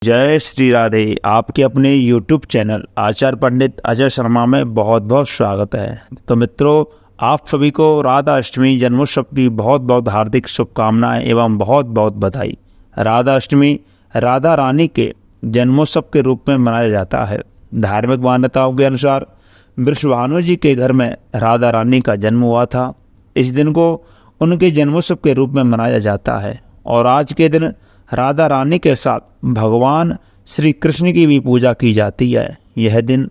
जय श्री राधे। आपके अपने YouTube चैनल आचार्य पंडित अजय शर्मा में बहुत बहुत स्वागत है। तो मित्रों, आप सभी को राधा अष्टमी जन्मोत्सव की बहुत बहुत हार्दिक शुभकामनाएं एवं बहुत बहुत बधाई। राधा अष्टमी राधा रानी के जन्मोत्सव के रूप में मनाया जाता है। धार्मिक मान्यताओं के अनुसार वृषभानु जी के घर में राधा रानी का जन्म हुआ था। इस दिन को उनके जन्मोत्सव के रूप में मनाया जाता है और आज के दिन राधा रानी के साथ भगवान श्री कृष्ण की भी पूजा की जाती है। यह दिन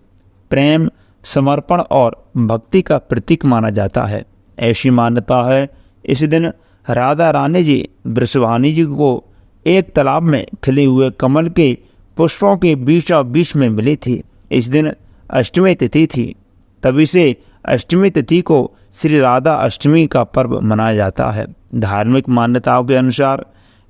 प्रेम, समर्पण और भक्ति का प्रतीक माना जाता है। ऐसी मान्यता है इस दिन राधा रानी जी वृषभानु जी को एक तालाब में खिले हुए कमल के पुष्पों के बीचों बीच में मिली थी। इस दिन अष्टमी तिथि थी, तभी से अष्टमी तिथि को श्री राधा अष्टमी का पर्व मनाया जाता है। धार्मिक मान्यताओं के अनुसार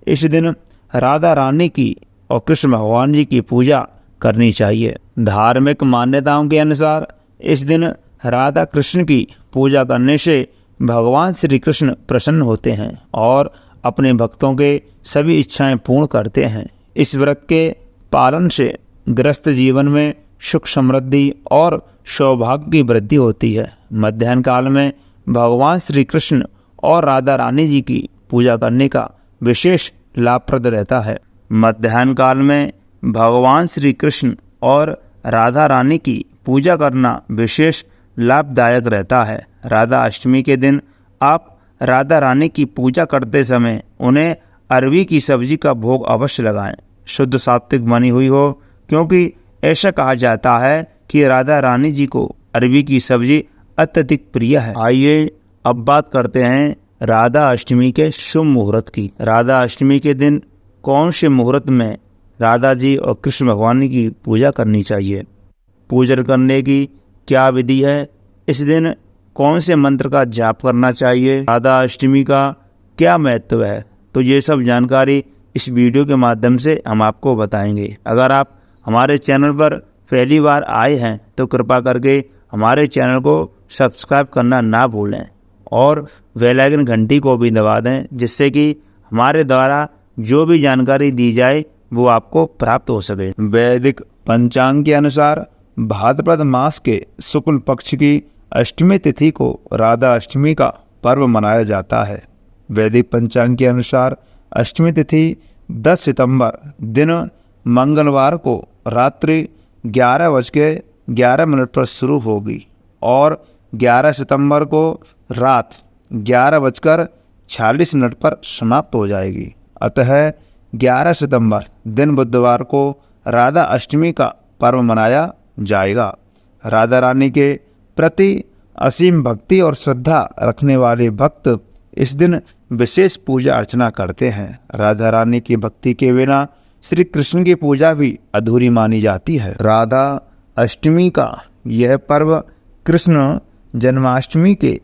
इस दिन राधा रानी की और कृष्ण भगवान जी की पूजा करनी चाहिए। धार्मिक मान्यताओं के अनुसार इस दिन राधा कृष्ण की पूजा करने से भगवान श्री कृष्ण प्रसन्न होते हैं और अपने भक्तों के सभी इच्छाएं पूर्ण करते हैं। इस व्रत के पालन से गृहस्थ जीवन में सुख समृद्धि और सौभाग्य की वृद्धि होती है। मध्याह्न काल में भगवान श्री कृष्ण और राधा रानी जी की पूजा करने का विशेष लाभप्रद रहता है। मध्याह्न काल में भगवान श्री कृष्ण और राधा रानी की पूजा करना विशेष लाभदायक रहता है। राधा अष्टमी के दिन आप राधा रानी की पूजा करते समय उन्हें अरबी की सब्जी का भोग अवश्य लगाएं, शुद्ध सात्विक बनी हुई हो, क्योंकि ऐसा कहा जाता है कि राधा रानी जी को अरबी की सब्जी अत्यधिक प्रिय है। आइए अब बात करते हैं राधा अष्टमी के शुभ मुहूर्त की। राधा अष्टमी के दिन कौन से मुहूर्त में राधा जी और कृष्ण भगवान की पूजा करनी चाहिए, पूजन करने की क्या विधि है, इस दिन कौन से मंत्र का जाप करना चाहिए, राधा अष्टमी का क्या महत्व है, तो ये सब जानकारी इस वीडियो के माध्यम से हम आपको बताएंगे। अगर आप हमारे चैनल पर पहली बार आए हैं तो कृपा करके हमारे चैनल को सब्सक्राइब करना ना भूलें और बेल आइकन घंटी को भी दबा दें, जिससे कि हमारे द्वारा जो भी जानकारी दी जाए वो आपको प्राप्त हो सके। वैदिक पंचांग के अनुसार भाद्रपद मास के शुक्ल पक्ष की अष्टमी तिथि को राधा अष्टमी का पर्व मनाया जाता है। वैदिक पंचांग के अनुसार अष्टमी तिथि 10 सितंबर दिन मंगलवार को रात्रि 11:11 पर शुरू होगी और 11 सितंबर को रात 11:46 पर समाप्त हो जाएगी। अतः 11 सितंबर दिन बुधवार को राधा अष्टमी का पर्व मनाया जाएगा। राधा रानी के प्रति असीम भक्ति और श्रद्धा रखने वाले भक्त इस दिन विशेष पूजा अर्चना करते हैं। राधा रानी की भक्ति के बिना श्री कृष्ण की पूजा भी अधूरी मानी जाती है। राधा अष्टमी का यह पर्व कृष्ण जन्माष्टमी के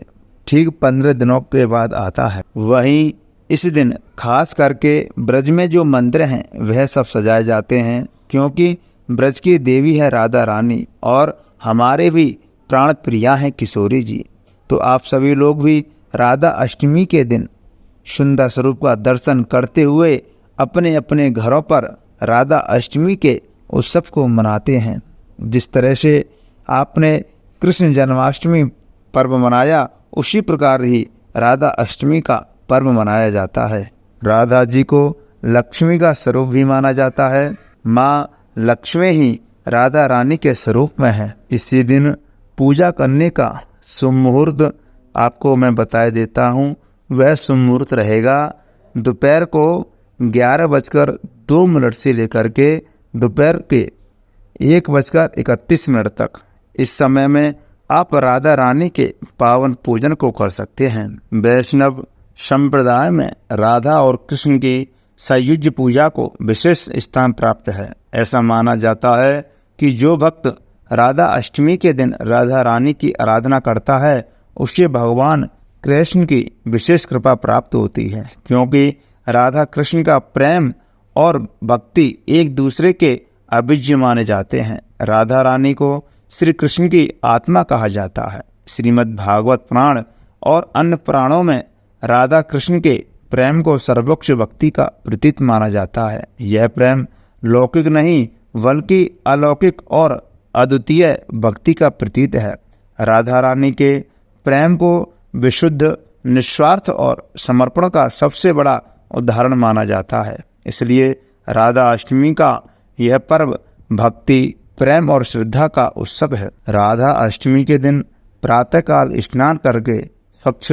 ठीक 15 दिनों के बाद आता है। वहीं इस दिन खास करके ब्रज में जो मंदिर हैं वह सब सजाए जाते हैं, क्योंकि ब्रज की देवी है राधा रानी और हमारे भी प्राण प्रिया हैं किशोरी जी। तो आप सभी लोग भी राधा अष्टमी के दिन सुंदर स्वरूप का दर्शन करते हुए अपने अपने घरों पर राधा अष्टमी के उत्सव को मनाते हैं। जिस तरह से आपने कृष्ण जन्माष्टमी पर्व मनाया, उसी प्रकार ही राधा अष्टमी का पर्व मनाया जाता है। राधा जी को लक्ष्मी का स्वरूप भी माना जाता है। माँ लक्ष्मी ही राधा रानी के स्वरूप में है। इसी दिन पूजा करने का शुभ मुहूर्त आपको मैं बता देता हूँ। वह शुभ मुहूर्त रहेगा दोपहर को 11:02 से लेकर के दोपहर के 1:31 तक। इस समय में आप राधा रानी के पावन पूजन को कर सकते हैं। वैष्णव संप्रदाय में राधा और कृष्ण की संयुज्य पूजा को विशेष स्थान प्राप्त है। ऐसा माना जाता है कि जो भक्त राधा अष्टमी के दिन राधा रानी की आराधना करता है उसे भगवान कृष्ण की विशेष कृपा प्राप्त होती है, क्योंकि राधा कृष्ण का प्रेम और भक्ति एक दूसरे के अभिज्य माने जाते हैं। राधा रानी को श्री कृष्ण की आत्मा कहा जाता है। श्रीमद् भागवत पुराण और अन्य पुराणों में राधा कृष्ण के प्रेम को सर्वोच्च भक्ति का प्रतीक माना जाता है। यह प्रेम लौकिक नहीं बल्कि अलौकिक और अद्वितीय भक्ति का प्रतीक है। राधा रानी के प्रेम को विशुद्ध, निस्वार्थ और समर्पण का सबसे बड़ा उदाहरण माना जाता है। इसलिए राधा अष्टमी का यह पर्व भक्ति, प्रेम और श्रद्धा का उत्सव है। राधा अष्टमी के दिन प्रातःकाल स्नान करके स्वच्छ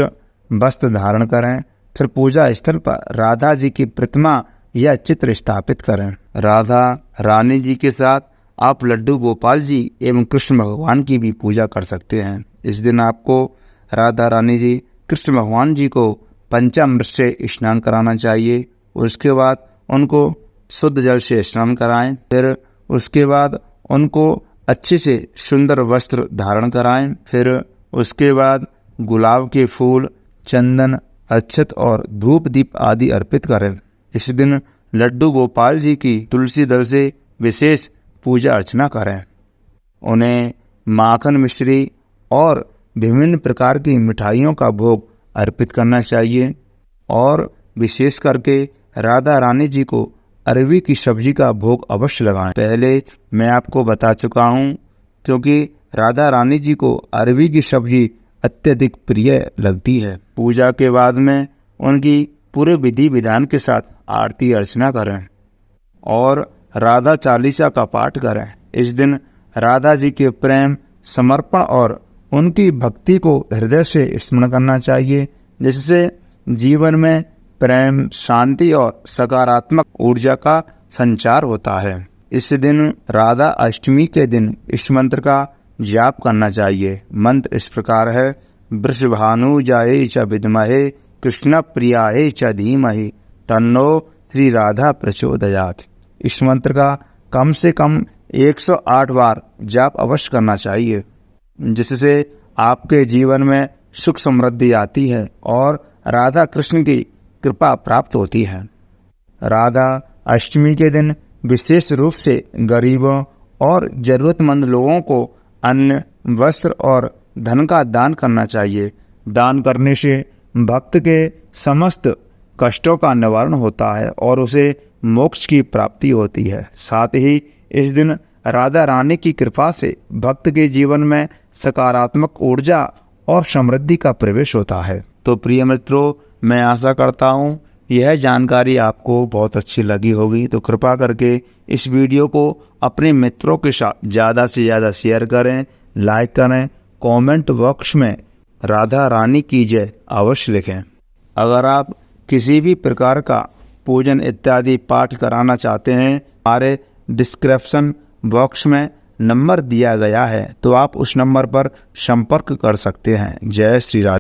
वस्त्र धारण करें, फिर पूजा स्थल पर राधा जी की प्रतिमा या चित्र स्थापित करें। राधा रानी जी के साथ आप लड्डू गोपाल जी एवं कृष्ण भगवान की भी पूजा कर सकते हैं। इस दिन आपको राधा रानी जी, कृष्ण भगवान जी को पंचामृत से स्नान कराना चाहिए। उसके बाद उनको शुद्ध जल से स्नान कराएं। फिर उसके बाद उनको अच्छे से सुंदर वस्त्र धारण कराएं। फिर उसके बाद गुलाब के फूल, चंदन, अक्षत और धूप दीप आदि अर्पित करें। इस दिन लड्डू गोपाल जी की तुलसी दल से विशेष पूजा अर्चना करें। उन्हें माखन, मिश्री और विभिन्न प्रकार की मिठाइयों का भोग अर्पित करना चाहिए और विशेष करके राधा रानी जी को अरवी की सब्जी का भोग अवश्य लगाएं। पहले मैं आपको बता चुका हूँ, क्योंकि राधा रानी जी को अरवी की सब्जी अत्यधिक प्रिय लगती है। पूजा के बाद में उनकी पूरे विधि विधान के साथ आरती अर्चना करें और राधा चालीसा का पाठ करें। इस दिन राधा जी के प्रेम, समर्पण और उनकी भक्ति को हृदय से स्मरण करना चाहिए, जिससे जीवन में प्रेम, शांति और सकारात्मक ऊर्जा का संचार होता है। इस दिन राधा अष्टमी के दिन इस मंत्र का जाप करना चाहिए। मंत्र इस प्रकार है: वृषभानुजायै च विद्महे कृष्ण प्रियायै च धीमहि तन्नो श्री राधा प्रचोदयात्। इस मंत्र का कम से कम 108 बार जाप अवश्य करना चाहिए, जिससे आपके जीवन में सुख समृद्धि आती है और राधा कृष्ण की कृपा प्राप्त होती है। राधा अष्टमी के दिन विशेष रूप से गरीबों और ज़रूरतमंद लोगों को अन्न, वस्त्र और धन का दान करना चाहिए। दान करने से भक्त के समस्त कष्टों का निवारण होता है और उसे मोक्ष की प्राप्ति होती है। साथ ही इस दिन राधा रानी की कृपा से भक्त के जीवन में सकारात्मक ऊर्जा और समृद्धि का प्रवेश होता है। तो प्रिय मित्रों, मैं आशा करता हूँ यह जानकारी आपको बहुत अच्छी लगी होगी। तो कृपा करके इस वीडियो को अपने मित्रों के साथ ज़्यादा से ज़्यादा शेयर करें, लाइक करें, कमेंट बॉक्स में राधा रानी की जय अवश्य लिखें। अगर आप किसी भी प्रकार का पूजन इत्यादि पाठ कराना चाहते हैं, हमारे डिस्क्रिप्शन बॉक्स में नंबर दिया गया है, तो आप उस नंबर पर संपर्क कर सकते हैं। जय श्री राधे।